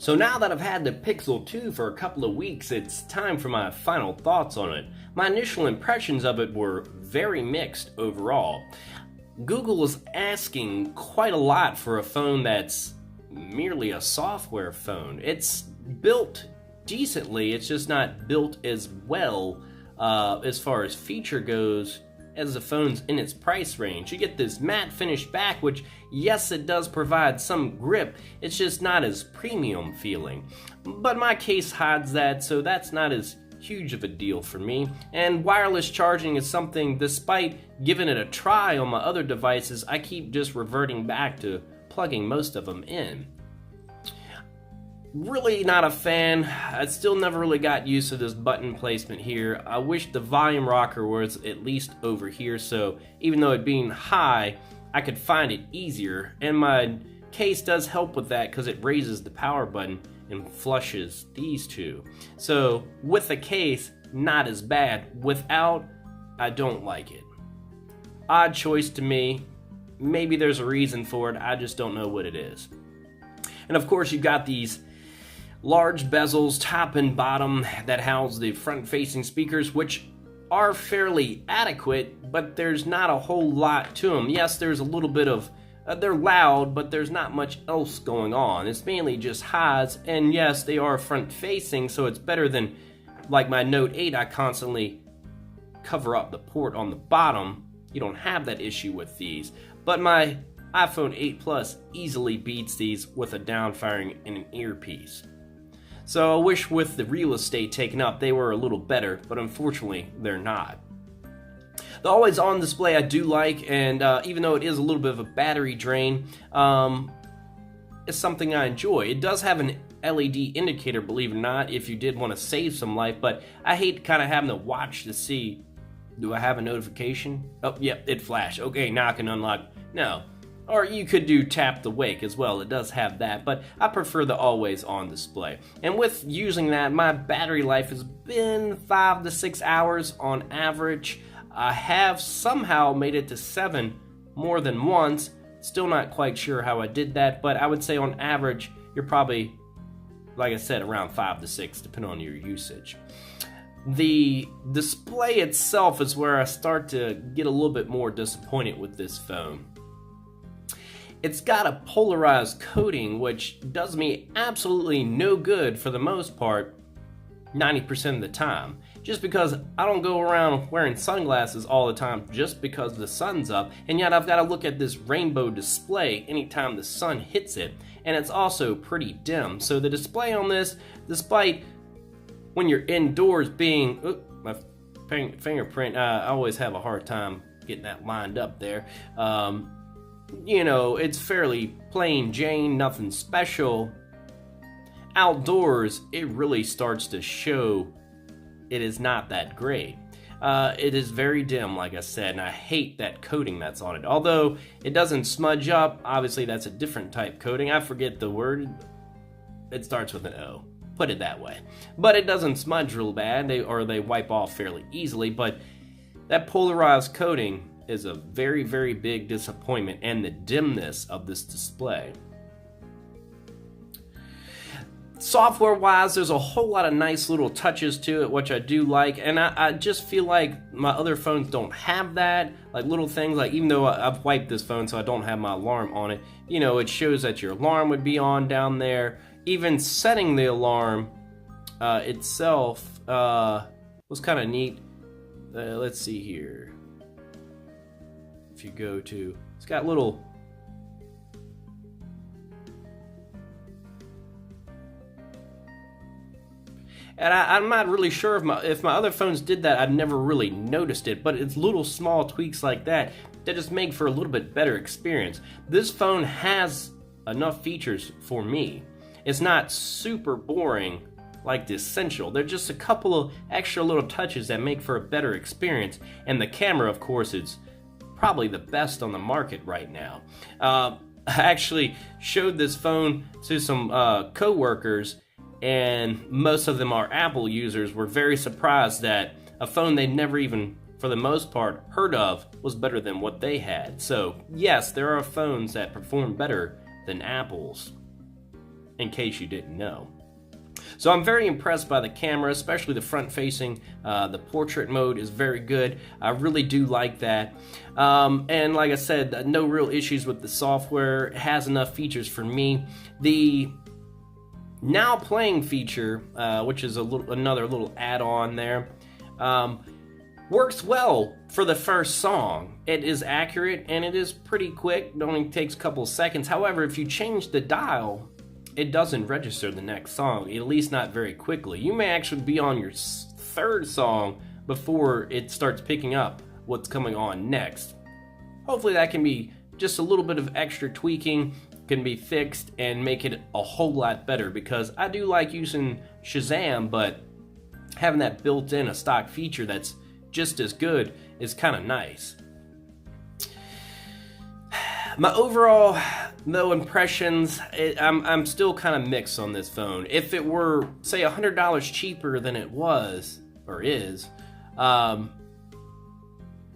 So now that I've had the Pixel 2 for a couple of weeks, it's time for my final thoughts on it. My initial impressions of it were very mixed overall. Google is asking quite a lot for a phone that's merely a software phone. It's built decently, it's just not built as well as far as feature goes as the phone's in its price range. You get this matte finish back, which, yes, it does provide some grip, it's just not as premium feeling. But my case hides that, so that's not as huge of a deal for me. And wireless charging is something, despite giving it a try on my other devices, I keep just reverting back to plugging most of them in. Really not a fan. I still never really got used to this button placement here. I wish the volume rocker was at least over here, so even though it being high, I could find it easier. And my case does help with that because it raises the power button and flushes these two. So with the case, not as bad. Without, I don't like it. Odd choice to me. Maybe there's a reason for it, I just don't know what it is. And of course you've got these large bezels, top and bottom, that house the front-facing speakers, which are fairly adequate, but there's not a whole lot to them. Yes, there's a little bit of, they're loud, but there's not much else going on. It's mainly just highs, and yes, they are front-facing, so it's better than, like my Note 8, I constantly cover up the port on the bottom. You don't have that issue with these. But my iPhone 8 Plus easily beats these with a downfiring and an earpiece. So I wish with the real estate taken up they were a little better, but unfortunately they're not. The always on display I do like, and even though it is a little bit of a battery drain, it's something I enjoy. It does have an LED indicator, believe it or not, if you did want to save some life, but I hate kind of having to watch to see, do I have a notification? Oh, yep, it flashed. Okay, now I can unlock. No. Or you could do tap the wake as well, it does have that, but I prefer the always on display. And with using that, my battery life has been 5 to 6 hours on average. I have somehow made it to 7 more than once. Still not quite sure how I did that, but I would say on average, you're probably, like I said, around 5 to 6, depending on your usage. The display itself is where I start to get a little bit more disappointed with this phone. It's got a polarized coating, which does me absolutely no good for the most part, 90% of the time. Just because I don't go around wearing sunglasses all the time just because the sun's up, and yet I've got to look at this rainbow display anytime the sun hits it, and it's also pretty dim. So the display on this, despite when you're indoors being, my fingerprint, I always have a hard time getting that lined up there. You know, it's fairly plain Jane, nothing special. Outdoors, it really starts to show it is not that great. It is very dim, like I said, and I hate that coating that's on it. Although it doesn't smudge up, obviously that's a different type coating. I forget the word. It starts with an O. Put it that way. But it doesn't smudge real bad, they wipe off fairly easily, but that polarized coating is a very, very big disappointment, and the dimness of this display. Software-wise, there's a whole lot of nice little touches to it, which I do like, and I just feel like my other phones don't have that. Like little things, like even though I've wiped this phone so I don't have my alarm on it, you know, it shows that your alarm would be on down there. Even setting the alarm itself was kind of neat. Let's see here. If you go to, it's got little, and I'm not really sure if my other phones did that. I've never really noticed it, but it's little small tweaks like that that just make for a little bit better experience. This phone has enough features for me. It's not super boring like the Essential. They're just a couple of extra little touches that make for a better experience, and the camera, of course, is probably the best on the market right now. I actually showed this phone to some co-workers, and most of them are Apple users, were very surprised that a phone they'd never even, for the most part, heard of was better than what they had. So yes, there are phones that perform better than Apple's. in case you didn't know. So I'm very impressed by the camera, especially the front facing. The portrait mode is very good. I really do like that. And like I said, no real issues with the software. It has enough features for me. The Now Playing feature, which is another little add-on there, works well for the first song. It is accurate and it is pretty quick. It only takes a couple of seconds. However, if you change the dial, it doesn't register the next song, at least not very quickly. You may actually be on your third song before it starts picking up what's coming on next. Hopefully that can be just a little bit of extra tweaking, can be fixed and make it a whole lot better, because I do like using Shazam, but having that built in, a stock feature that's just as good, is kind of nice. My overall, though, impressions, I'm still kind of mixed on this phone. If it were, say, $100 cheaper than it was, or is, I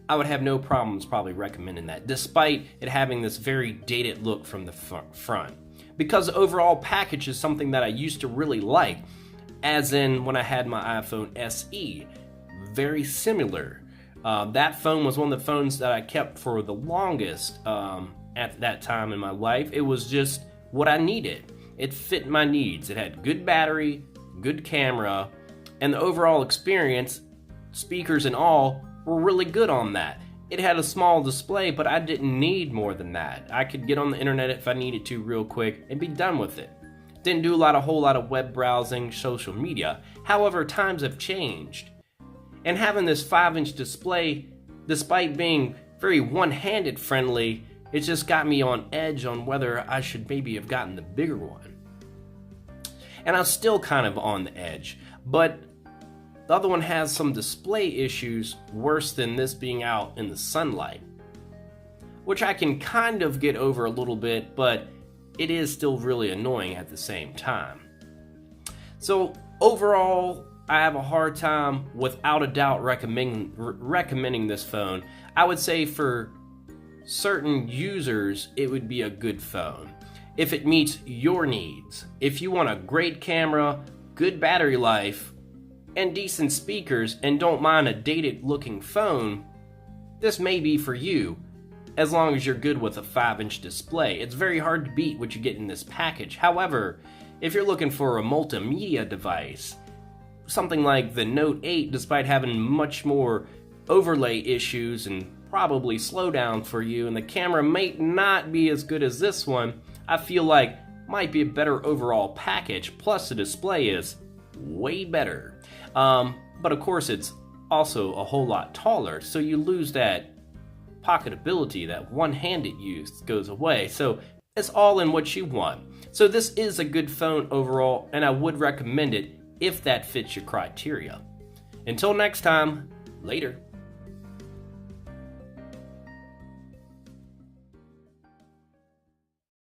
would have no problems probably recommending that, despite it having this very dated look from the front. Because the overall package is something that I used to really like, as in when I had my iPhone SE. Very similar. That phone was one of the phones that I kept for the longest at that time in my life. It was just what I needed. It fit my needs. It had good battery, good camera, and the overall experience, speakers and all, were really good on that. It had a small display, but I didn't need more than that. I could get on the internet if I needed to real quick and be done with it. Didn't do a whole lot of web browsing, social media. However, times have changed. And having this 5-inch display, despite being very one-handed friendly, it just got me on edge on whether I should maybe have gotten the bigger one. And I'm still kind of on the edge, but the other one has some display issues worse than this being out in the sunlight, which I can kind of get over a little bit, but it is still really annoying at the same time. So overall, I have a hard time, without a doubt, recommending this phone. I would say for certain users, it would be a good phone if it meets your needs. If you want a great camera, good battery life, and decent speakers, and don't mind a dated looking phone, this may be for you, as long as you're good with a 5-inch display. It's very hard to beat what you get in this package. However, if you're looking for a multimedia device, something like the Note 8, despite having much more overlay issues and probably slowdown for you, and the camera might not be as good as this one, I feel like might be a better overall package, plus the display is way better. But of course it's also a whole lot taller, so you lose that pocketability, that one-handed use goes away, so it's all in what you want. So this is a good phone overall, and I would recommend it if that fits your criteria. Until next time, later.